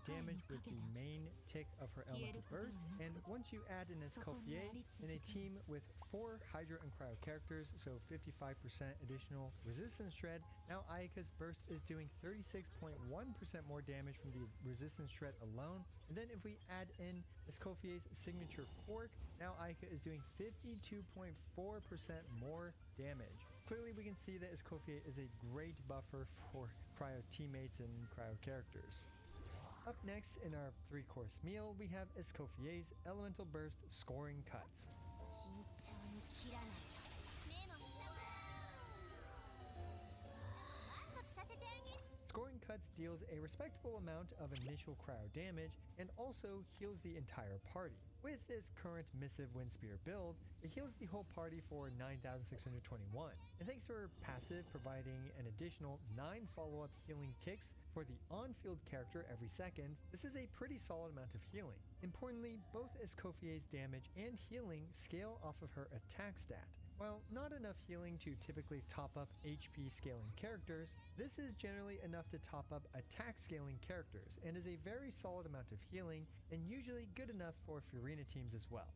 damage with the main tick of her elemental burst, and once you add an Escoffier in a team with 4 Hydro and Cryo characters, so 55% additional resistance shred, now Ayaka's burst is doing 36.1% more damage from the resistance shred alone. And then if we add in Escoffier's signature fork, now Ayaka is doing 52.4% more damage. Clearly we can see that Escoffier is a great buffer for Cryo teammates and Cryo characters. Up next in our 3-course meal, we have Escoffier's Elemental Burst Scoring Cuts. Scoring Cuts deals a respectable amount of initial cryo damage and also heals the entire party. With this current Missive Windspear build, it heals the whole party for 9,621, and thanks to her passive providing an additional 9 follow-up healing ticks for the on-field character every second, this is a pretty solid amount of healing. Importantly, both Escoffier's damage and healing scale off of her attack stat. While not enough healing to typically top up HP scaling characters, this is generally enough to top up attack scaling characters and is a very solid amount of healing and usually good enough for Furina teams as well.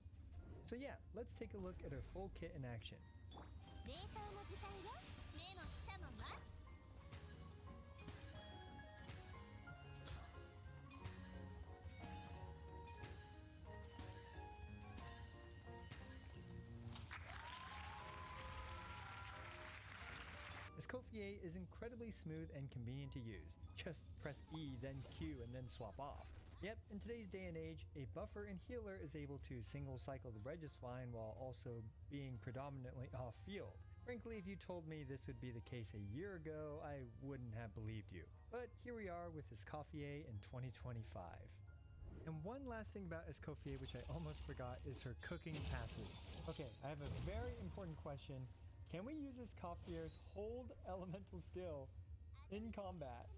So yeah, let's take a look at her full kit in action. Escoffier is incredibly smooth and convenient to use. Just press E, then Q, and then swap off. Yep, in today's day and age, a buffer and healer is able to single cycle the Regisvine while also being predominantly off-field. Frankly, if you told me this would be the case a year ago, I wouldn't have believed you. But here we are with Escoffier in 2025. And one last thing about Escoffier, which I almost forgot, is her cooking passive. Okay, I have a very important question. Can we use Escoffier's hold elemental skill in combat?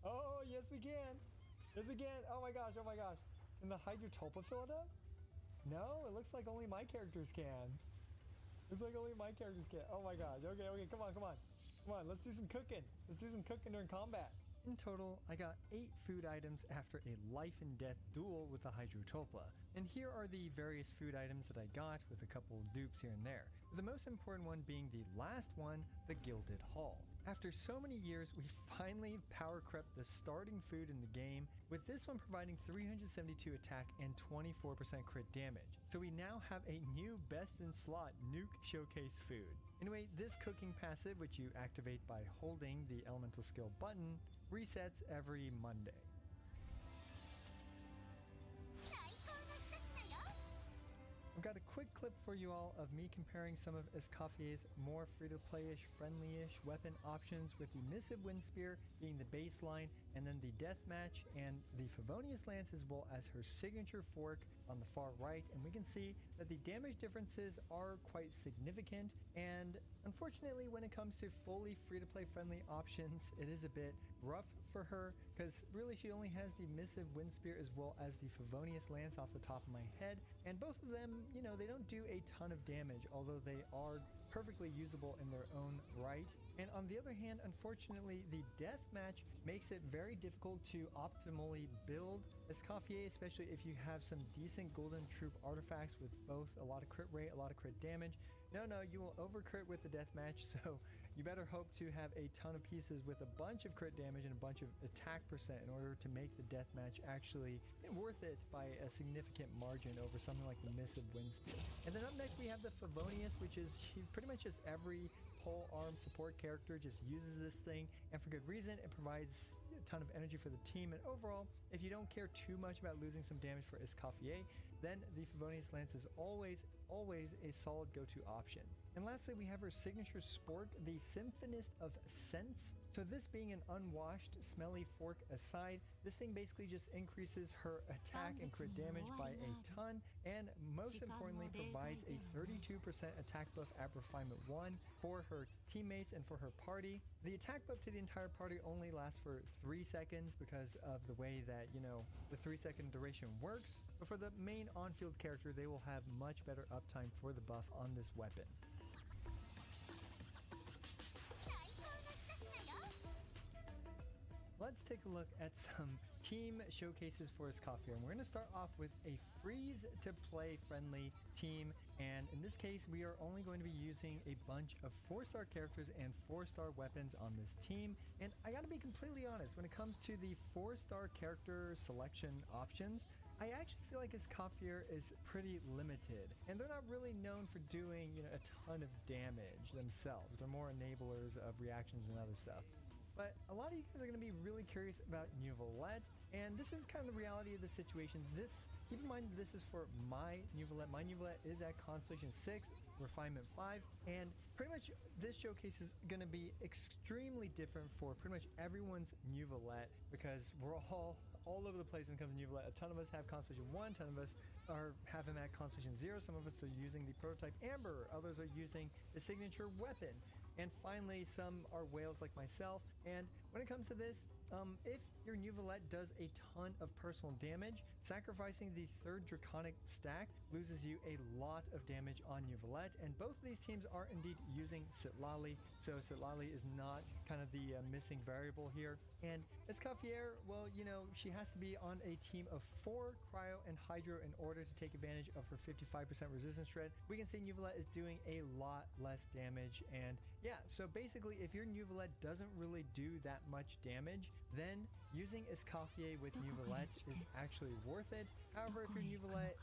Oh, yes we can. Yes we can. Oh my gosh, oh my gosh. Can the Hydrotolpa fill it up? No, it looks like only my characters can. Looks like only my characters can. Oh my gosh. Okay, come on. Come on, let's do some cooking. Let's do some cooking during combat. In total, I got 8 food items after a life and death duel with the Hydrotolpa. And here are the various food items that I got with a couple dupes here and there. The most important one being the last one, the Gilded Hull. After so many years, we finally power crept the starting food in the game, with this one providing 372 attack and 24% crit damage. So we now have a new best in slot nuke showcase food. Anyway, this cooking passive, which you activate by holding the elemental skill button, resets every Monday. I've got a quick clip for you all of me comparing some of Escoffier's more free-to-play-ish, friendly-ish weapon options, with the Missive Windspear being the baseline, and then the Deathmatch and the Favonius Lance, as well as her signature fork on the far right. And we can see that the damage differences are quite significant, and unfortunately when it comes to fully free-to-play friendly options, it is a bit rough for her, because really she only has the Missive Windspear as well as the Favonius Lance off the top of my head, and both of them, you know, they don't do a ton of damage, although they are perfectly usable in their own right. And on the other hand, unfortunately, the Deathmatch makes it very difficult to optimally build Escoffier, especially if you have some decent Golden Troop artifacts with both a lot of crit rate, a lot of crit damage. No, you will over crit with the Deathmatch, so you better hope to have a ton of pieces with a bunch of crit damage and a bunch of attack percent in order to make the Deathmatch actually worth it by a significant margin over something like the Missive Windspear. And then up next we have the Favonius, which is pretty much just every pole arm support character just uses this thing, and for good reason. It provides a ton of energy for the team, and overall, if you don't care too much about losing some damage for Escoffier, then the Favonius Lance is always a solid go-to option. And lastly, we have her signature sport, the Symphonist of Scents. So this being an unwashed, smelly fork aside, this thing basically just increases her attack and crit damage by a ton, and most importantly provides a 32% attack buff at Refinement 1 for her teammates and for her party. The attack buff to the entire party only lasts for 3 seconds because of the way that, you know, the 3-second duration works, but for the main on-field character, they will have much better uptime for the buff on this weapon. let's take a look at some team showcases for Escoffier. And we're going to start off with a freeze to play friendly team. And in this case, we are only going to be using a bunch of 4-star characters and 4-star weapons on this team. And I got to be completely honest, when it comes to the 4-star character selection options, I actually feel like Escoffier is pretty limited, and they're not really known for doing, a ton of damage themselves. They're more enablers of reactions and other stuff. But a lot of you guys are going to be really curious about Nuvolette, and this is kind of the reality of the situation. Keep in mind, this is for my Nuvolette. My Nuvolette is at Constellation 6, Refinement 5, and pretty much this showcase is going to be extremely different for pretty much everyone's Nuvolette, because we're all over the place when it comes to Nuvolette. A ton of us have Constellation 1, a ton of us have him at Constellation 0, some of us are using the prototype Amber, others are using the signature weapon, and finally some are whales like myself. And when it comes to this, if your Nuvolette does a ton of personal damage, sacrificing the 3rd Draconic stack loses you a lot of damage on Nuvolette, and both of these teams are indeed using Citlali, so Citlali is not kind of the missing variable here. And Escoffier, well, she has to be on a team of 4 Cryo and Hydro in order to take advantage of her 55% resistance shred. We can see Nuvolette is doing a lot less damage, and yeah, so basically if your Nuvolette doesn't really do that much damage, then using Escoffier with Nuvolette is actually worth it. However, if your Nuvolette,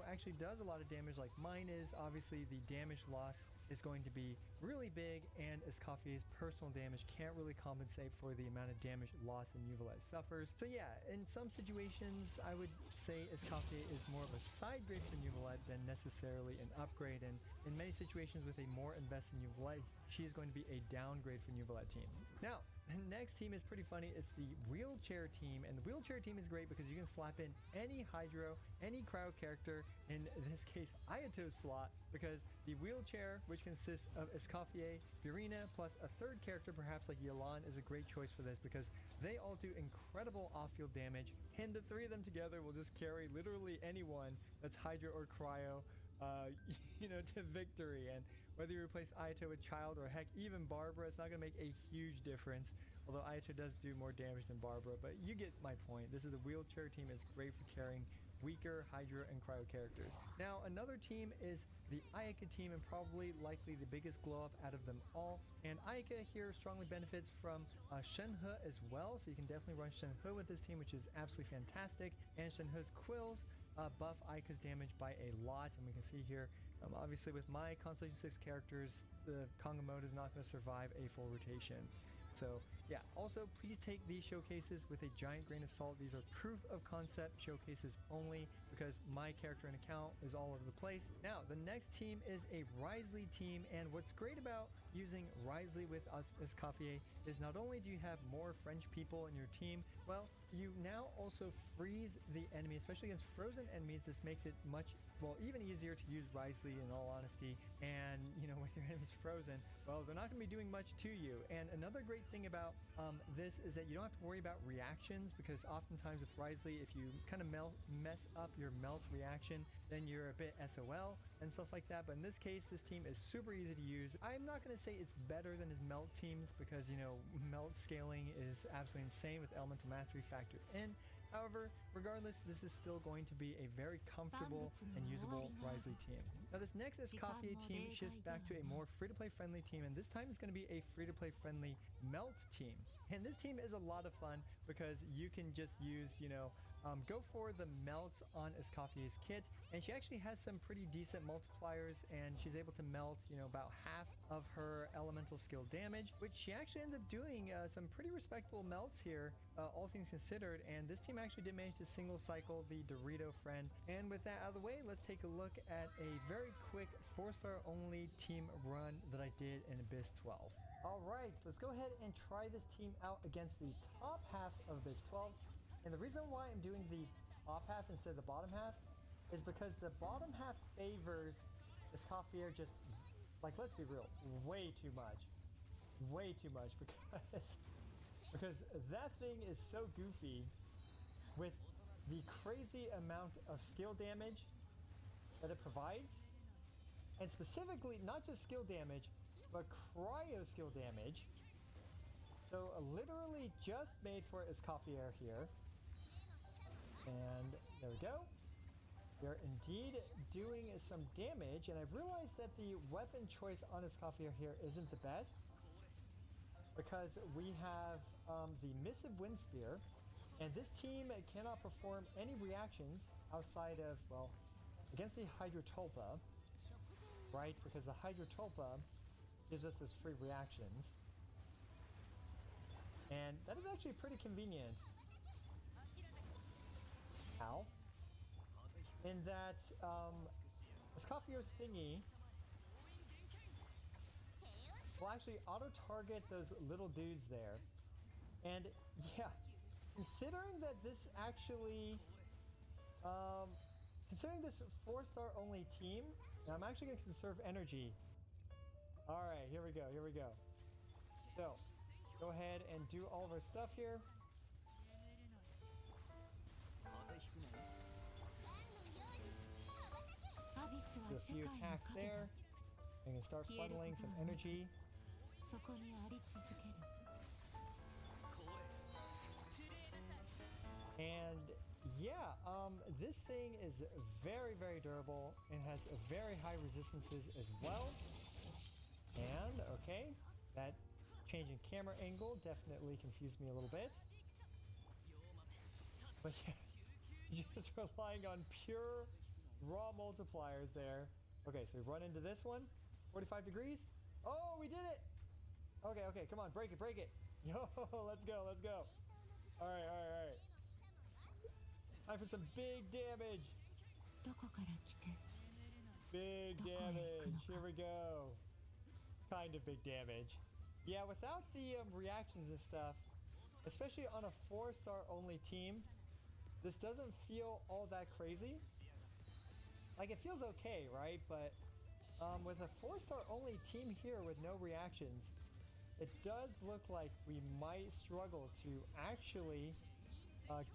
actually does a lot of damage like mine is, obviously the damage loss is going to be really big, and Escoffier's personal damage can't really compensate for the amount of damage loss that Nuvolette suffers. So yeah, in some situations, I would say Escoffier is more of a side grade for Nuvolette than necessarily an upgrade, and in many situations with a more invested Nuvolette, she is going to be a downgrade for Nuvolette teams. Now, the next team is pretty funny. It's the wheelchair team, and the wheelchair team is great because you can slap in any Hydro, any Cryo character, in this case Ayato's slot, because the wheelchair, which consists of Escoffier, Furina, plus a 3rd character perhaps like Yelan, is a great choice for this because they all do incredible off-field damage, and the 3 of them together will just carry literally anyone that's Hydro or Cryo to victory. And whether you replace Ayato with Child or heck even Barbara, it's not going to make a huge difference, although Ayato does do more damage than Barbara, but you get my point. This is the wheelchair team. It's great for carrying weaker Hydra and Cryo characters. Now, another team is the Ayaka team, and probably likely the biggest glow up out of them all. And Ayaka here strongly benefits from Shenhe as well, so you can definitely run Shenhe with this team, which is absolutely fantastic. And Shenhe's quills buff Ayaka's damage by a lot, and we can see here, obviously with my Constellation 6 characters, the Conga mode is not going to survive a full rotation. So yeah, also please take these showcases with a giant grain of salt. These are proof of concept showcases only because my character and account is all over the place. Now, the next team is a Wriothesley team, and what's great about using Wriothesley with us as Escoffier is not only do you have more French people in your team, well, you now also freeze the enemy, especially against frozen enemies. This makes it even easier to use Wriothesley in all honesty. And, with your enemies frozen, well, they're not going to be doing much to you. And another great thing about this is that you don't have to worry about reactions, because oftentimes with Wriothesley, if you kind of mess up your melt reaction, then you're a bit SOL and stuff like that. But in this case, this team is super easy to use. I'm not going to say it's better than his melt teams because, melt scaling is absolutely insane with Elemental Mastery factored in. However, regardless, this is still going to be a very comfortable and usable Wriothesley team. Now, this next Escoffier team shifts back to a more free-to-play friendly team, and this time it's going to be a free-to-play friendly melt team. And this team is a lot of fun because you can just use, go for the melts on Escoffier's kit, and she actually has some pretty decent multipliers, and she's able to melt, about half of her elemental skill damage, which she actually ends up doing some pretty respectable melts here, all things considered. And this team actually did manage to single cycle the Dorito friend. And with that out of the way, let's take a look at a very quick 4-star only team run that I did in Abyss 12. All right, let's go ahead and try this team out against the top half of Abyss 12. And the reason why I'm doing the top half instead of the bottom half is because the bottom half favors Escoffier just, let's be real, way too much. Way too much, because that thing is so goofy with the crazy amount of skill damage that it provides. And specifically, not just skill damage, but cryo skill damage. So literally just made for Escoffier here. And there we go. We are indeed doing some damage, and I've realized that the weapon choice on Escoffier here isn't the best because we have the Missive Wind Spear, and this team cannot perform any reactions outside of, well, against the Hydrotulpa, right? Because the Hydrotulpa gives us those free reactions. And that is actually pretty convenient. Ow. In that, Escoffier's thingy will actually auto-target those little dudes there. And yeah, considering that this actually, considering this 4-star only team, I'm actually going to conserve energy. Alright, here we go, here we go. So, go ahead and do all of our stuff here. Do a few attacks there. I'm going to start funneling some energy. And yeah, this thing is very, very durable and has a very high resistances as well. And okay, that change in camera angle definitely confused me a little bit. But yeah, just relying on pure raw multipliers there. Okay, so we run into this one. 45 degrees. Oh, we did it! Okay, okay, come on, break it, break it. Yo, let's go, let's go. Alright, alright, alright. Time for some big damage. Big damage. Here we go. Kind of big damage. Yeah, without the reactions and stuff, especially on a 4-star only team, this doesn't feel all that crazy. Like, it feels okay, right? But with a 4-star only team here with no reactions, it does look like we might struggle to actually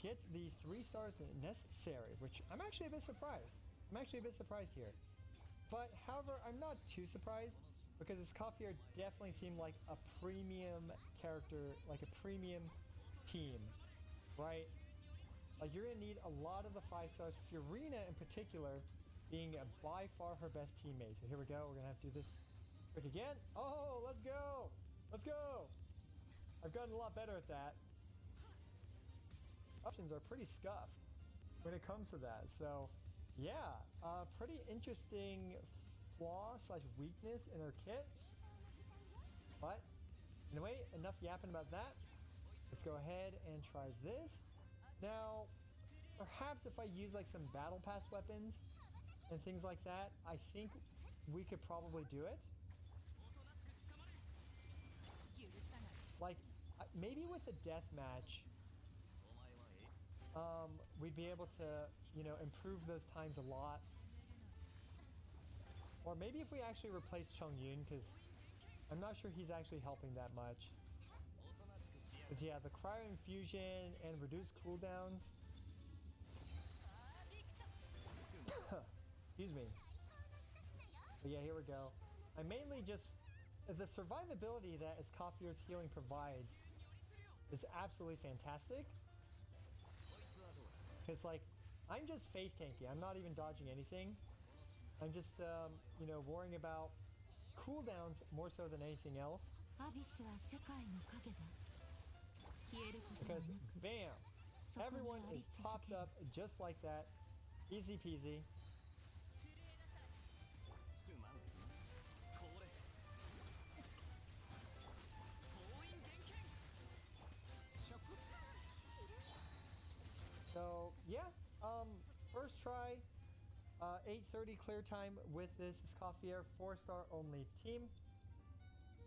get the 3 stars necessary, which I'm actually a bit surprised. I'm actually a bit surprised here. But, however, I'm not too surprised because Escoffier definitely seemed like a premium character, like a premium team, right? Like, you're going to need a lot of the 5 stars, Furina in particular being by far her best teammate. So here we go, we're going to have to do this quick again. Oh, let's go! Let's go! I've gotten a lot better at that. Options are pretty scuffed when it comes to that. So yeah, pretty interesting flaw / weakness in her kit. But anyway, enough yapping about that. Let's go ahead and try this. Now, perhaps if I use like some battle pass weapons and things like that, I think we could probably do it. Like, maybe with the death match, we'd be able to, you know, improve those times a lot. Or maybe if we actually replace Chongyun, because I'm not sure he's actually helping that much. Because yeah, the cryo infusion and reduced cooldowns. Excuse me. But yeah, here we go. I mainly just, the survivability that Escoffier's healing provides is absolutely fantastic. Because, like, I'm just face tanking. I'm not even dodging anything. I'm just, you know, worrying about cooldowns more so than anything else. Because, bam! Everyone is popped up just like that. Easy peasy. So yeah, first try, 8:30 clear time with this Escoffier 4-star only team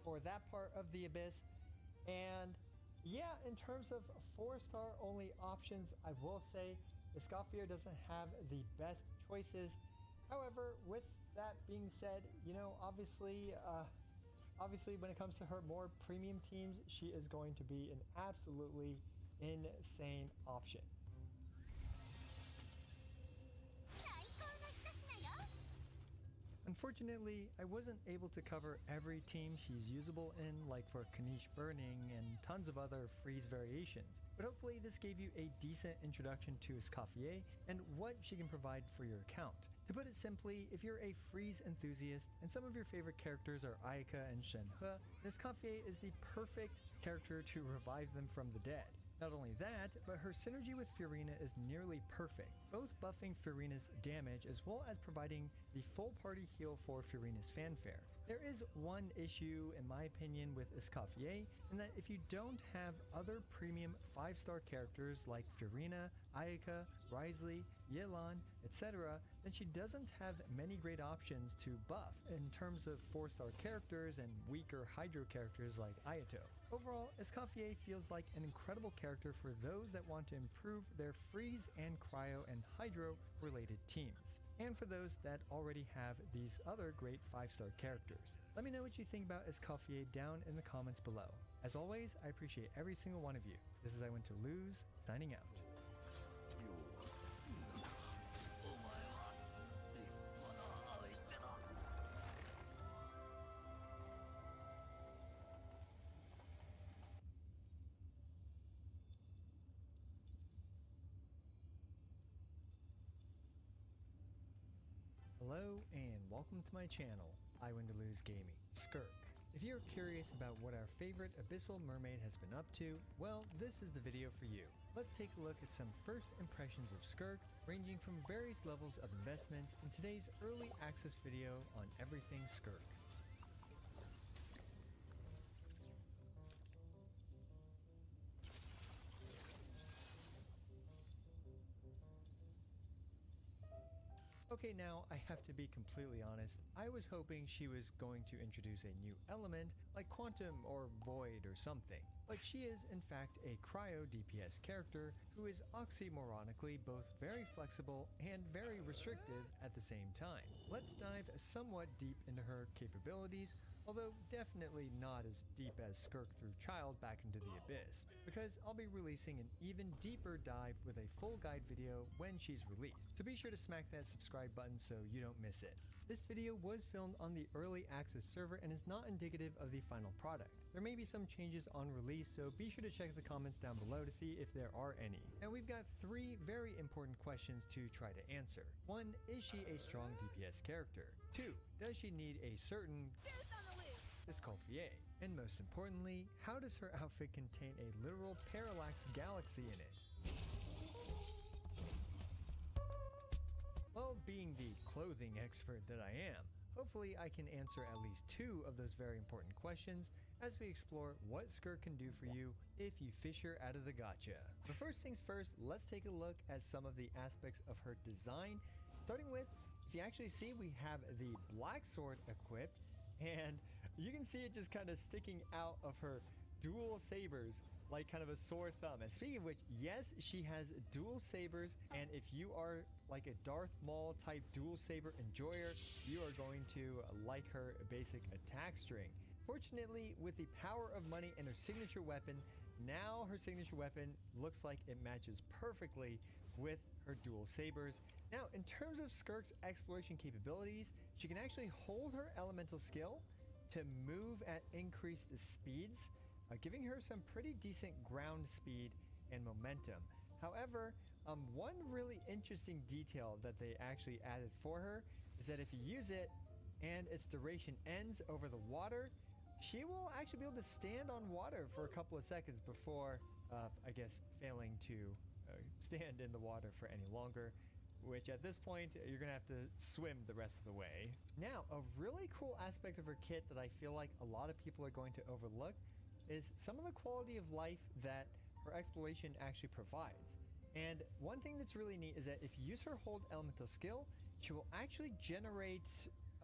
for that part of the Abyss. And yeah, in terms of 4-star only options, I will say Escoffier doesn't have the best choices. However, with that being said, you know, obviously when it comes to her more premium teams, she is going to be an absolutely insane option. Unfortunately, I wasn't able to cover every team she's usable in, like for Kanish Burning and tons of other freeze variations, but hopefully this gave you a decent introduction to Escoffier and what she can provide for your account. To put it simply, if you're a freeze enthusiast and some of your favorite characters are Ayaka and Shenhe, Escoffier is the perfect character to revive them from the dead. Not only that, but her synergy with Furina is nearly perfect, both buffing Furina's damage as well as providing the full party heal for Furina's fanfare. There is one issue, in my opinion, with Escoffier, in that if you don't have other premium 5-star characters like Furina, Ayaka, Wriothesley, Yelan, etc., then she doesn't have many great options to buff in terms of 4-star characters and weaker Hydro characters like Ayato. Overall, Escoffier feels like an incredible character for those that want to improve their freeze and cryo and hydro related teams, and for those that already have these other great 5-star characters. Let me know what you think about Escoffier down in the comments below. As always, I appreciate every single one of you. This is I Went to Lose, signing out. Hello and welcome to my channel, I Win to Lose Gaming, Skirk. If you're curious about what our favorite Abyssal Mermaid has been up to, well, this is the video for you. Let's take a look at some first impressions of Skirk, ranging from various levels of investment in today's early access video on everything Skirk. Okay, now I have to be completely honest, I was hoping she was going to introduce a new element like Quantum or Void or something, but she is in fact a cryo DPS character who is oxymoronically both very flexible and very restrictive at the same time. Let's dive somewhat deep into her capabilities, although definitely not as deep as Skirk threw Child back into the abyss, because I'll be releasing an even deeper dive with a full guide video when she's released, so be sure to smack that subscribe button so you don't miss it. This video was filmed on the early access server and is not indicative of the final product. There may be some changes on release, so be sure to check the comments down below to see if there are any. Now we've got 3 very important questions to try to answer. 1, is she a strong DPS character? 2, does she need a certain Escoffier? And most importantly, how does her outfit contain a literal parallax galaxy in it? Well, being the clothing expert that I am, hopefully I can answer at least 2 of those very important questions as we explore what Skirk can do for you if you fish her out of the gacha. But first things first, let's take a look at some of the aspects of her design. Starting with, if you actually see, we have the black sword equipped, and you can see it just kind of sticking out of her dual sabers like kind of a sore thumb. And speaking of which, yes, she has dual sabers, and if you are like a Darth Maul type dual saber enjoyer, you are going to like her basic attack string. Fortunately, with the power of money and her signature weapon, now her signature weapon looks like it matches perfectly with her dual sabers. Now, in terms of Skirk's exploration capabilities, she can actually hold her elemental skill to move at increased speeds, giving her some pretty decent ground speed and momentum. However, one really interesting detail that they actually added for her is that if you use it and its duration ends over the water, she will actually be able to stand on water for a couple of seconds before, I guess, failing to stand in the water for any longer, which at this point, you're gonna have to swim the rest of the way. Now, a really cool aspect of her kit that I feel like a lot of people are going to overlook is some of the quality of life that her exploration actually provides. And one thing that's really neat is that if you use her hold elemental skill, she will actually generate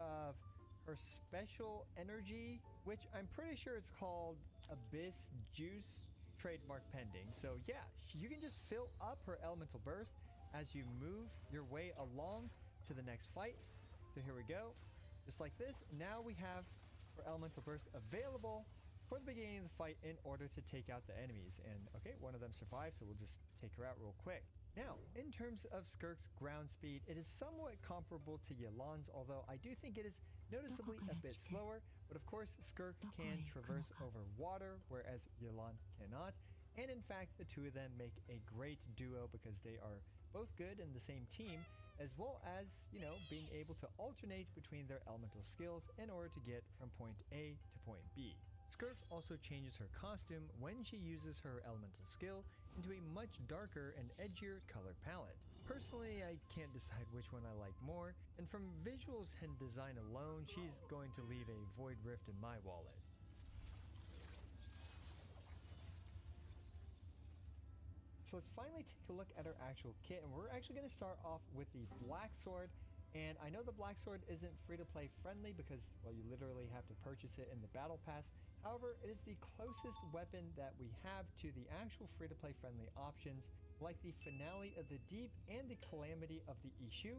her special energy, which I'm pretty sure it's called Abyss Juice, trademark pending. So yeah, you can just fill up her elemental burst as you move your way along to the next fight. So here we go, just like this. Now we have her elemental burst available for the beginning of the fight in order to take out the enemies. And okay, one of them survived, so we'll just take her out real quick. Now, in terms of Skirk's ground speed, it is somewhat comparable to Yelan's, although I do think it is noticeably a bit slower. But of course, Skirk can traverse over water, whereas Yelan cannot. And in fact, the two of them make a great duo because they are both good in the same team, as well as, being able to alternate between their elemental skills in order to get from point A to point B. Skirk also changes her costume when she uses her elemental skill into a much darker and edgier color palette. Personally, I can't decide which one I like more, and from visuals and design alone, she's going to leave a void rift in my wallet. So let's finally take a look at our actual kit, and we're actually going to start off with the Black Sword. And I know the Black Sword isn't free-to-play friendly because, well, you literally have to purchase it in the Battle Pass. However, it is the closest weapon that we have to the actual free-to-play friendly options, like the Finale of the Deep and the Calamity of the Ishu,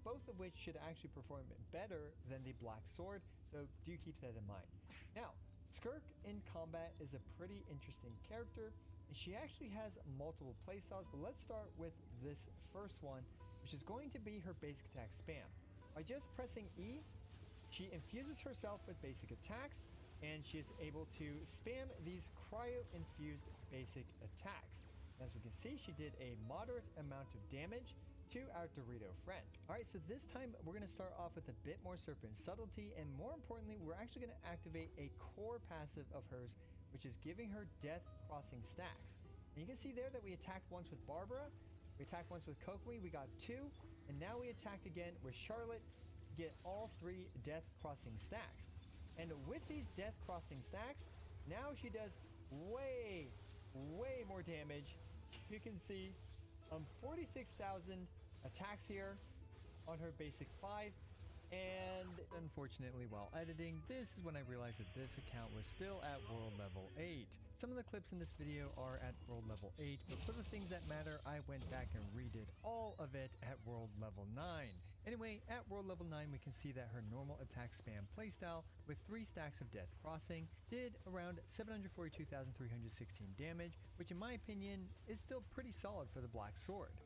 both of which should actually perform better than the Black Sword, so do keep that in mind. Now, Skirk in combat is a pretty interesting character, and she actually has multiple playstyles, but let's start with this first one, which is going to be her basic attack spam. By just pressing E, she infuses herself with basic attacks, and she is able to spam these cryo-infused basic attacks. As we can see, she did a moderate amount of damage to our Dorito friend. Alright, so this time we're going to start off with a bit more Serpent Subtlety, and more importantly, we're actually going to activate a core passive of hers, which is giving her Death Crossing stacks. And you can see there that we attacked once with Barbara, we attacked once with Kokomi, we got 2, and now we attacked again with Charlotte to get all 3 Death Crossing stacks. And with these Death Crossing stacks, now she does way more damage. You can see 46,000 attacks here on her basic 5. And unfortunately, while editing, this is when I realized that this account was still at world level 8. Some of the clips in this video are at world level 8, but for the things that matter, I went back and redid all of it at world level 9. Anyway, at world level 9, we can see that her normal attack spam playstyle with 3 stacks of Death Crossing did around 742,316 damage, which in my opinion is still pretty solid for the Black Sword.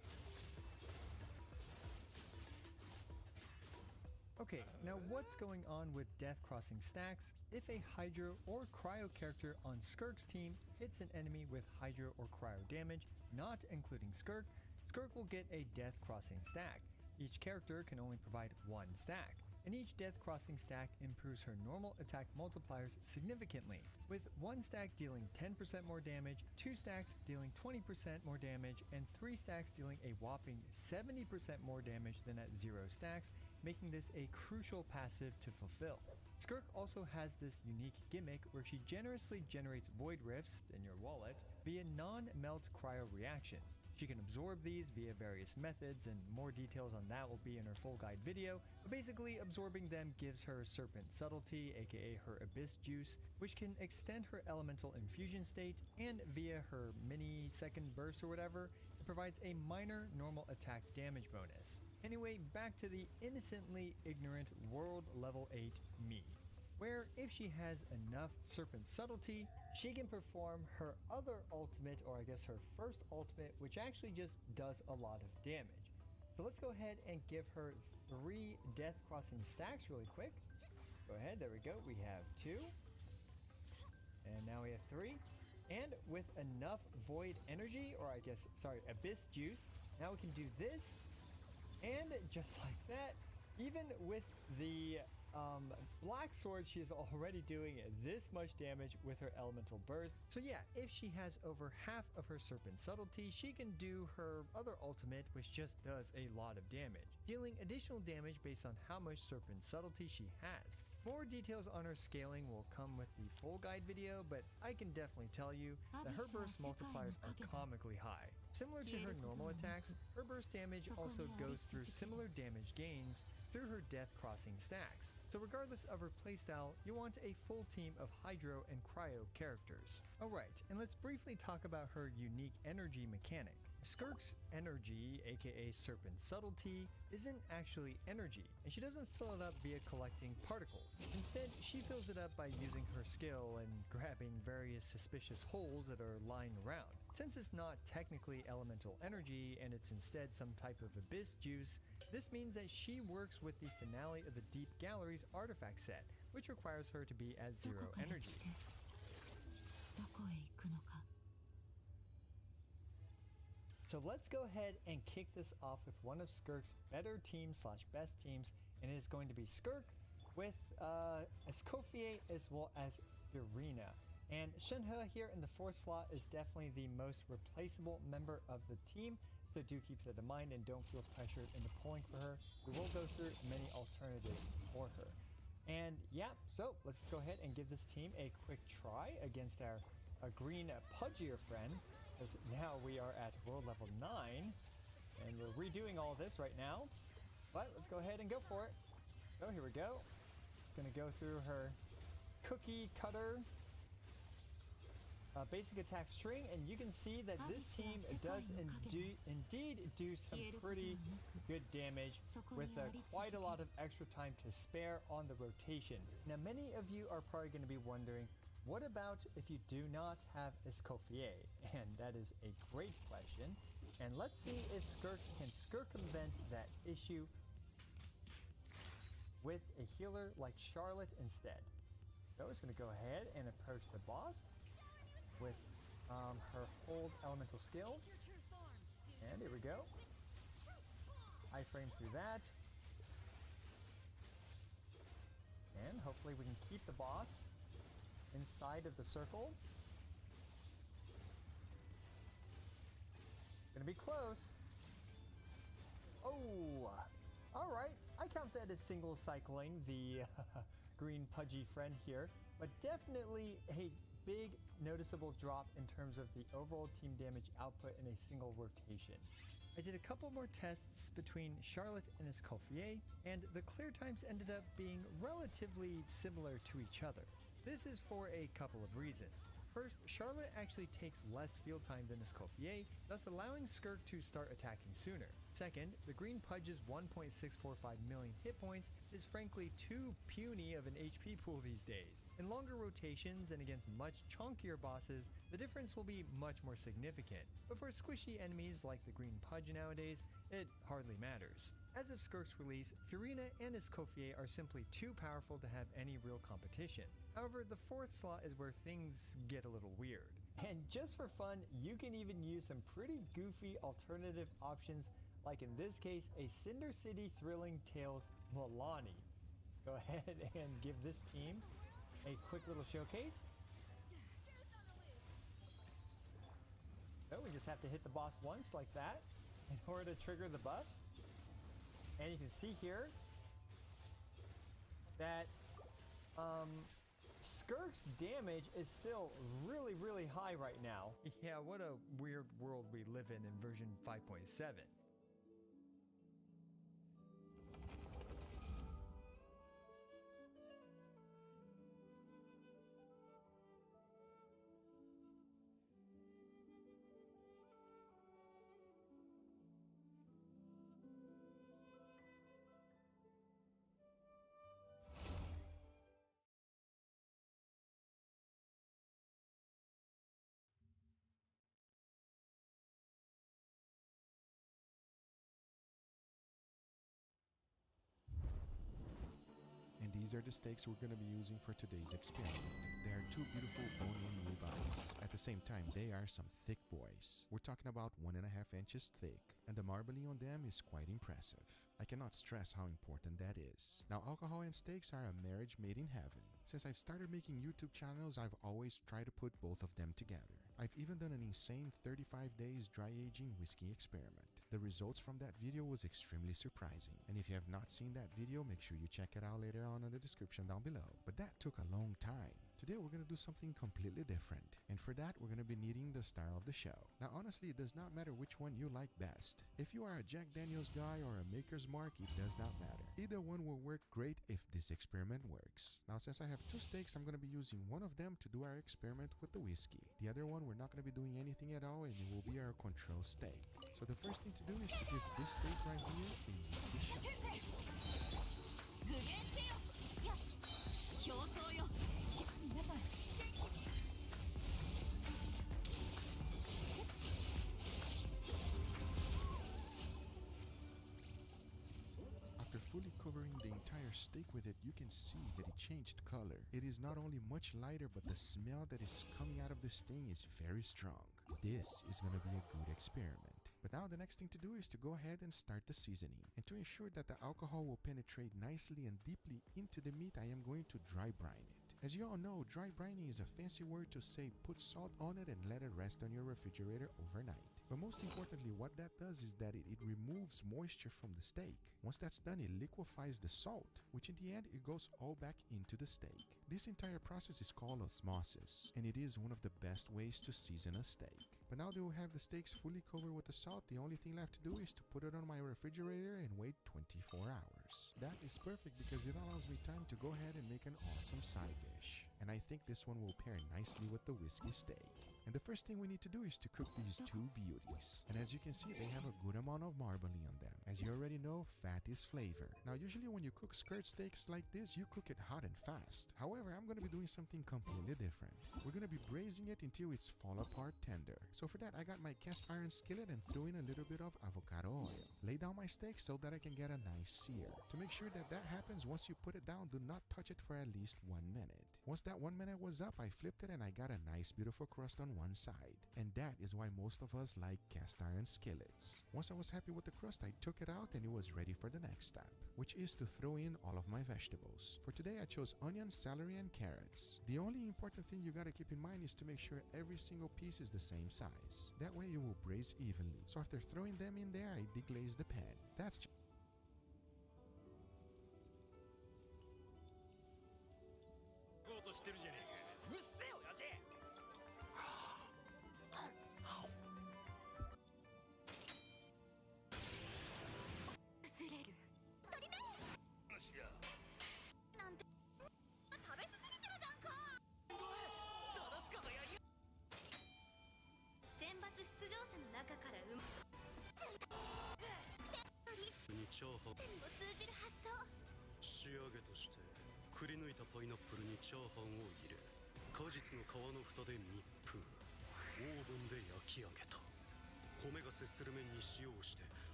Okay, now what's going on with Death Crossing stacks? If a Hydro or Cryo character on Skirk's team hits an enemy with Hydro or Cryo damage, not including Skirk, Skirk will get a Death Crossing stack. Each character can only provide 1 stack, and each Death Crossing stack improves her normal attack multipliers significantly, with 1 stack dealing 10% more damage, 2 stacks dealing 20% more damage, and 3 stacks dealing a whopping 70% more damage than at 0 stacks, making this a crucial passive to fulfill. Skirk also has this unique gimmick where she generously generates void rifts in your wallet via non-melt cryo reactions. She can absorb these via various methods, and more details on that will be in her full guide video, but basically absorbing them gives her Serpent Subtlety, aka her Abyss Juice, which can extend her elemental infusion state, and via her mini second burst or whatever, it provides a minor normal attack damage bonus. Anyway, back to the innocently ignorant world level 8 me, where if she has enough Serpent Subtlety, she can perform her other ultimate, or I guess her first ultimate, which actually just does a lot of damage. So let's go ahead and give her 3 Death Crossing stacks really quick. Go ahead, there we go, we have 2, and now we have 3, and with enough Void Energy, or I guess, sorry, Abyss Juice, now we can do this, and just like that, even with the Black Sword, she is already doing this much damage with her elemental burst. So yeah, if she has over half of her Serpent Subtlety, she can do her other ultimate, which just does a lot of damage, dealing additional damage based on how much Serpent Subtlety she has. More details on her scaling will come with the full guide video, but I can definitely tell you that her burst multipliers are comically high. Similar to her normal attacks, her burst damage also goes through similar damage gains through her Death Crossing stacks. So regardless of her playstyle, you want a full team of Hydro and Cryo characters. Alright, and let's briefly talk about her unique energy mechanic. Skirk's energy, aka Serpent Subtlety, isn't actually energy, and she doesn't fill it up via collecting particles. Instead, she fills it up by using her skill and grabbing various suspicious holes that are lying around. Since it's not technically elemental energy and it's instead some type of abyss juice, this means that she works with the finale of the Deep Galleries artifact set, which requires her to be at 0 energy. So let's go ahead and kick this off with one of Skirk's better teams / best teams, and it is going to be Skirk with Escoffier as well as Furina. And Shenhe here in the 4th slot is definitely the most replaceable member of the team, so do keep that in mind and don't feel pressured into pulling for her. We will go through many alternatives for her. And yeah, so let's go ahead and give this team a quick try against our green pudgier friend, because now we are at world level 9, and we're redoing all of this right now. But let's go ahead and go for it. So here we go. Gonna go through her cookie cutter basic attack string, and you can see that this team does indeed do some pretty good damage with quite a lot of extra time to spare on the rotation. Now many of you are probably going to be wondering, what about if you do not have Escoffier? And that is a great question, and let's see if Skirk can circumvent that issue with a healer like Charlotte instead. So it's going to go ahead and approach the boss with her hold elemental skill, and here we go. Iframe through that, and hopefully we can keep the boss inside of the circle. Gonna be close. Oh, all right. I count that as single cycling the green pudgy friend here, but definitely a big noticeable drop in terms of the overall team damage output in a single rotation. I did a couple more tests between Charlotte and Escoffier, and the clear times ended up being relatively similar to each other. This is for a couple of reasons. First, Charlotte actually takes less field time than Escoffier, thus allowing Skirk to start attacking sooner. Second, the green pudge's 1.645 million hit points is frankly too puny of an HP pool these days. In longer rotations and against much chunkier bosses, the difference will be much more significant, but for squishy enemies like the green pudge nowadays, it hardly matters. As of Skirk's release, Furina and Escoffier are simply too powerful to have any real competition. However, the 4th slot is where things get a little weird. And just for fun, you can even use some pretty goofy alternative options, like in this case, a Cinder City Thrilling Tales Milani. Go ahead and give this team a quick little showcase. So we just have to hit the boss once like that in order to trigger the buffs. And you can see here that Skirk's damage is still really high right now. Yeah, what a weird world we live in version 5.7. And these are the stakes we're going to be using for today's experiment. They are two beautiful bone-in ribeyes. At the same time, they are some thick boys. We're talking about 1.5 inches thick, and the marbling on them is quite impressive. I cannot stress how important that is. Now, alcohol and steaks are a marriage made in heaven. Since I've started making YouTube channels, I've always tried to put both of them together. I've even done an insane 35 days dry aging whiskey experiment. The results from that video was extremely surprising, and if you have not seen that video, make sure you check it out later on in the description down below. But that took a long time. Today we're going to do something completely different, and for that we're going to be needing the star of the show. Now honestly, it does not matter which one you like best. If you are a Jack Daniels guy or a Maker's Mark, it does not matter. Either one will work great if this experiment works. Now since I have two steaks, I'm going to be using one of them to do our experiment with the whiskey. The other one we're not going to be doing anything at all, and it will be our control steak. So the first thing to do is to give this steak right here a whiskey shot. After fully covering the entire steak with it, you can see that it changed color. It is not only much lighter, but the smell that is coming out of this thing is very strong. This is going to be a good experiment. But now the next thing to do is to go ahead and start the seasoning. And to ensure that the alcohol will penetrate nicely and deeply into the meat, I am going to dry brine it. As you all know, dry brining is a fancy word to say put salt on it and let it rest on your refrigerator overnight. But most importantly, what that does is that it removes moisture from the steak. Once that's done, it liquefies the salt, which in the end, it goes all back into the steak. This entire process is called osmosis, and it is one of the best ways to season a steak. But now that we have the steaks fully covered with the salt, the only thing left to do is to put it on my refrigerator and wait 24 hours. That is perfect because it allows me time to go ahead and make an awesome side dish. And I think this one will pair nicely with the whiskey steak. And the first thing we need to do is to cook these two beauties. And as you can see, they have a good amount of marbling on them. As you already know, fat is flavor. Now usually when you cook skirt steaks like this, you cook it hot and fast. However, I'm going to be doing something completely different. We're going to be braising it until it's fall apart tender. So for that, I got my cast iron skillet and threw in a little bit of avocado oil. Lay down my steak so that I can get a nice sear. To make sure that that happens, once you put it down, do not touch it for at least 1 minute. Once that 1 minute was up, I flipped it and I got a nice beautiful crust on one side. And that is why most of us like cast iron skillets. Once I was happy with the crust, I took it out and it was ready for the next step, which is to throw in all of my vegetables. For today, I chose onion, celery, and carrots. The only important thing you gotta keep in mind is to make sure every single piece is the same size. That way it will braise evenly. So after throwing them in there, I deglaze the pan. That's just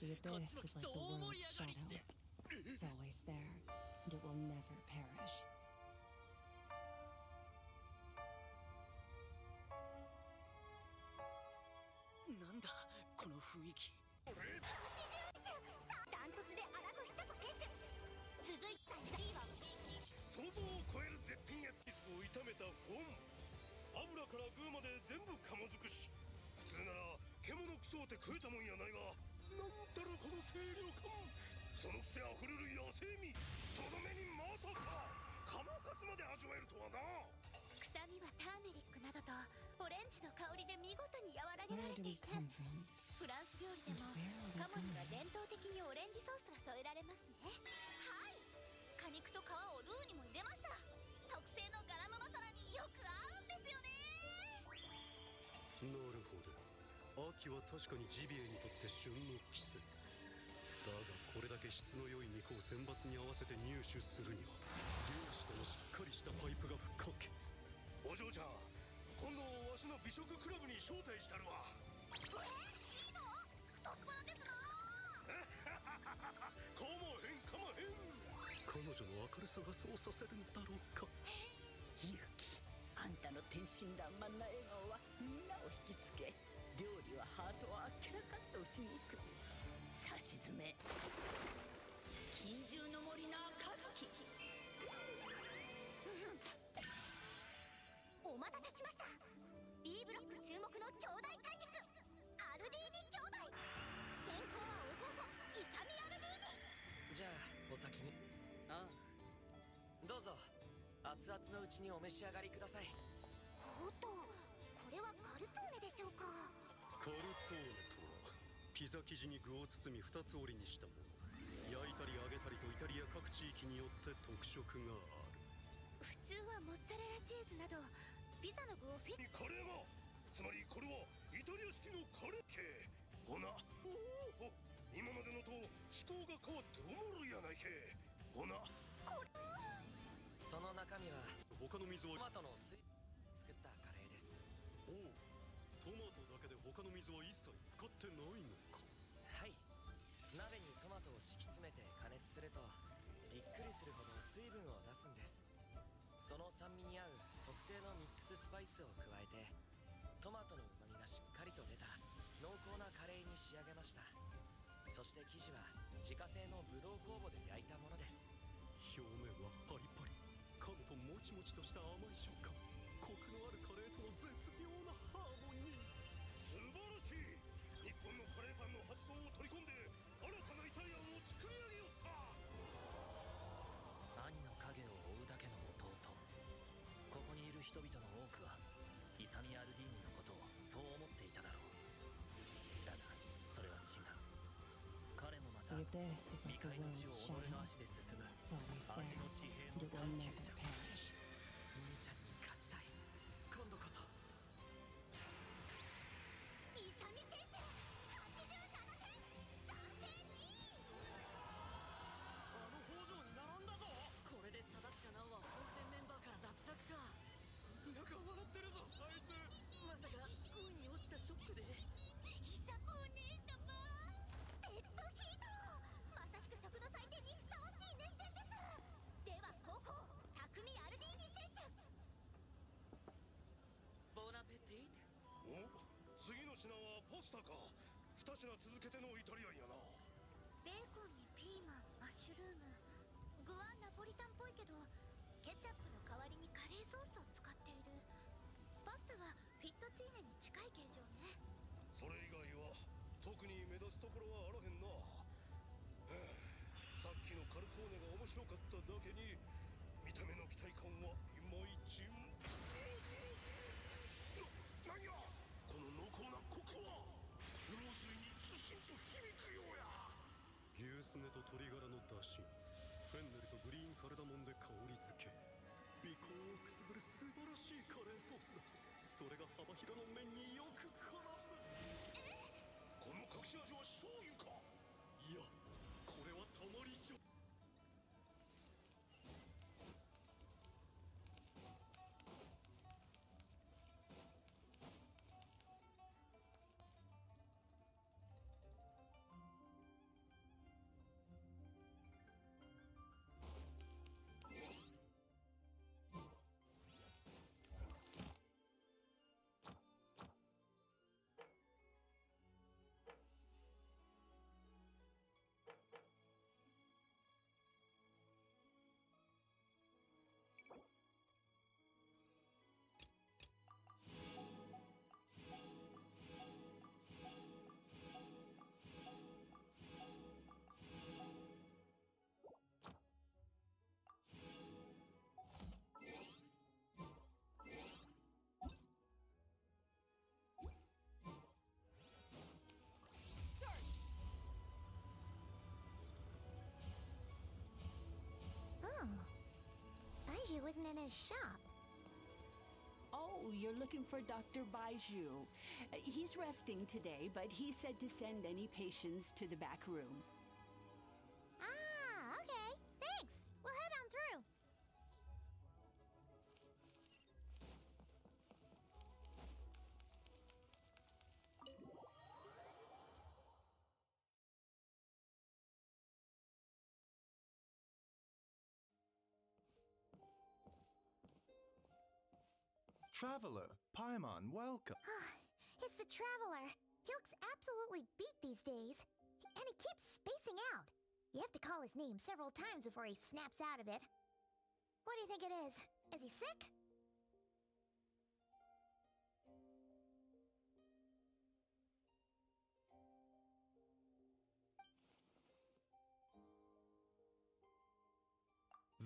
The abyss is like the world's shadow. It's always there, and it will never perish. Where do we come from? And where are we going? 彼女の明るさがそうさせるんだろうか。ユキ、あんたの天真爛漫な笑顔はみんなを引きつけ、料理はハートをあっけらかんと打ちに行く。さしずめ金獣の森の赤月。お待たせしました。 B ブロック注目の兄弟対決、アルディーニ兄弟。先行は弟イサミ・アルディーニ。じゃあお先に。ああ、どうぞ熱々のうちにお召し上がりください。おっと、これはカルツォーネでしょうか。カルツォーネとはピザ生地に具を包み二つ折りにしたもの。焼いたり揚げたりとイタリア各地域によって特色がある。普通はモッツァレラチーズなどピザの具をフィッ。カレーが、つまりこれはイタリア式のカレー系。ほな、おお、今までのと思考が変わっておもろいやないけ。ほな、その中身は他の水はトマトの水作ったカレーです。おお、トマトだけで他の水は一切使ってないのか。はい、鍋にトマトを敷き詰めて加熱するとびっくりするほど水分を出すんです。その酸味に合う特製のミックススパイスを加えて、トマトの旨味がしっかりと出た濃厚なカレーに仕上げました。そして生地は自家製のブドウ酵母で焼いたものです。表面はパリパリ、噛むともちもちとした甘い食感、コクのあるカレーとの絶妙なハーモニー。素晴らしい。日本のカレーパンの発想を取り込んで新たなイタリアンを作り上げよった。兄の影を追うだけの弟。ここにいる人々の多くはイサミ・アルディーニのことをそう思っていただろう。だがそれは違う。彼もまた The abyss is 未 like 開 the の world's 地を己 shadow. の足で進む It's always 味 there, の地平 and の it will 探 never 求者。 perish. 兄ちゃんに勝ちたい。今度こそ。イサミ選手87点、暫定2位。あの北条に並んだぞ。これで貞塚直は本戦メンバーから脱落か。なんか笑ってるぞあいつ。まさか恋に落ちたショックで。久子お姉様、デッドヒート。まさしく食の祭典にふさわしい熱戦です。では後攻、匠アルディーニ選手。ボナペティーお、次の品はパスタか。2品続けてのイタリアンやな。ベーコンにピーマン、マッシュルーム。具はナポリタンっぽいけどケチャップの代わりにカレーソースを使っている。パスタはフィットチーネに近い形状ね。それ以外は特に目立つところはあらへんな。さっきのカルツォーネが面白かっただけに見た目の期待感はいまいち。何やこの濃厚なコクは。脳髄にずしんと響くようや。牛すねと鶏ガラの出汁、フェンネルとグリーンカルダモンで香り付け、鼻孔をくすぐる素晴らしいカレーソースだ。それが幅広の麺によく絡む。この隠し味は醤油か。いや、これはたまりじゃ。Baiju isn't in his shop. Oh, you're looking for Dr. Baiju. He's resting today, but he said to send any patients to the back room. Traveler, Paimon, welcome. It's the Traveler. He looks absolutely beat these days. And he keeps spacing out. You have to call his name several times before he snaps out of it. What do you think it is? Is he sick?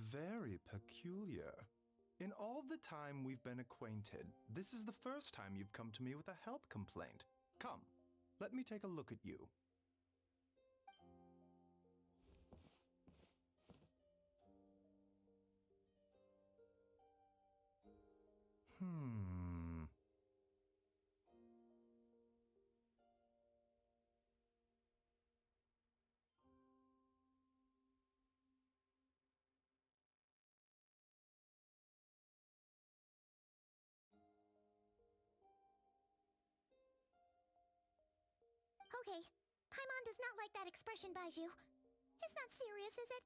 Very peculiar. In all the time we've been acquainted, this is the first time you've come to me with a health complaint. Come, let me take a look at you. Okay, Paimon does not like that expression, Baiju. It's not serious, is it?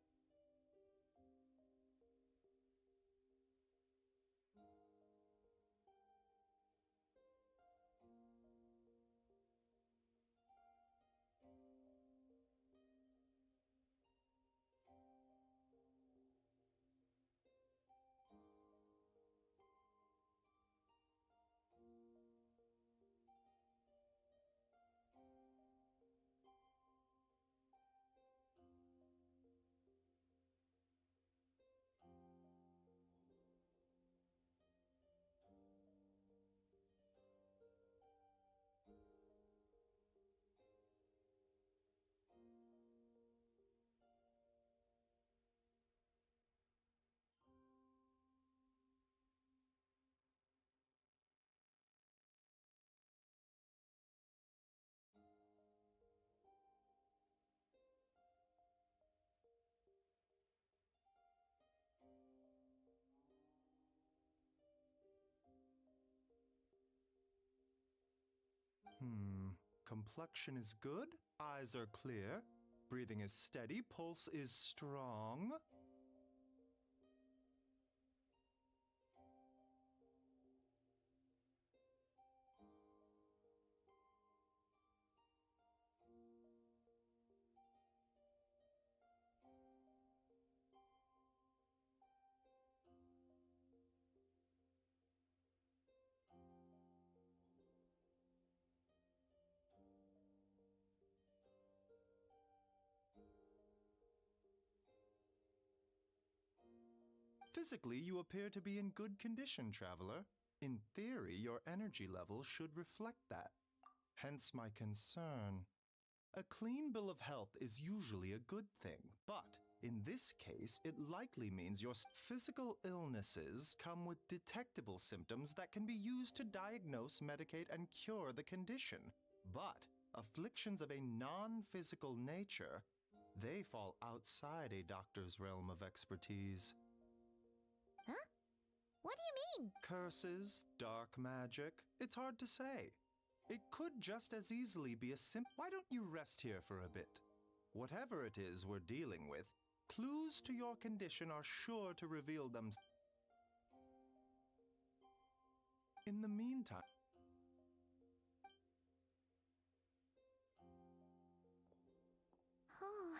Complexion is good, eyes are clear, breathing is steady, pulse is strong. Physically, you appear to be in good condition, Traveler. In theory, your energy level should reflect that. Hence my concern. A clean bill of health is usually a good thing, but in this case, it likely means your physical illnesses come with detectable symptoms that can be used to diagnose, medicate, and cure the condition. But afflictions of a non-physical nature, they fall outside a doctor's realm of expertise. Huh? What do you mean? Curses, dark magic, it's hard to say. It could just as easily be a Why don't you rest here for a bit? Whatever it is we're dealing with, clues to your condition are sure to reveal them. In the meantime... Oh,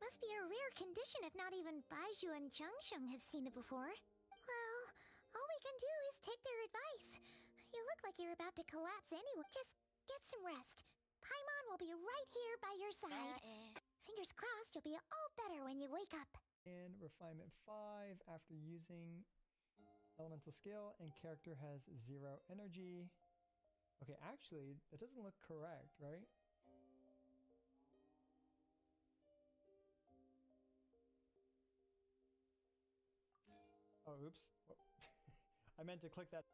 must be a rare condition if not even Baiju and Changsheng have seen it before. Well, all we can do is take their advice. You look like you're about to collapse anyway. Just get some rest. Paimon will be right here by your side. Fingers crossed you'll be all better when you wake up. And refinement 5 after using elemental skill and character has 0 energy. Okay, actually, that doesn't look correct, right? Oh, oops. I meant to click that.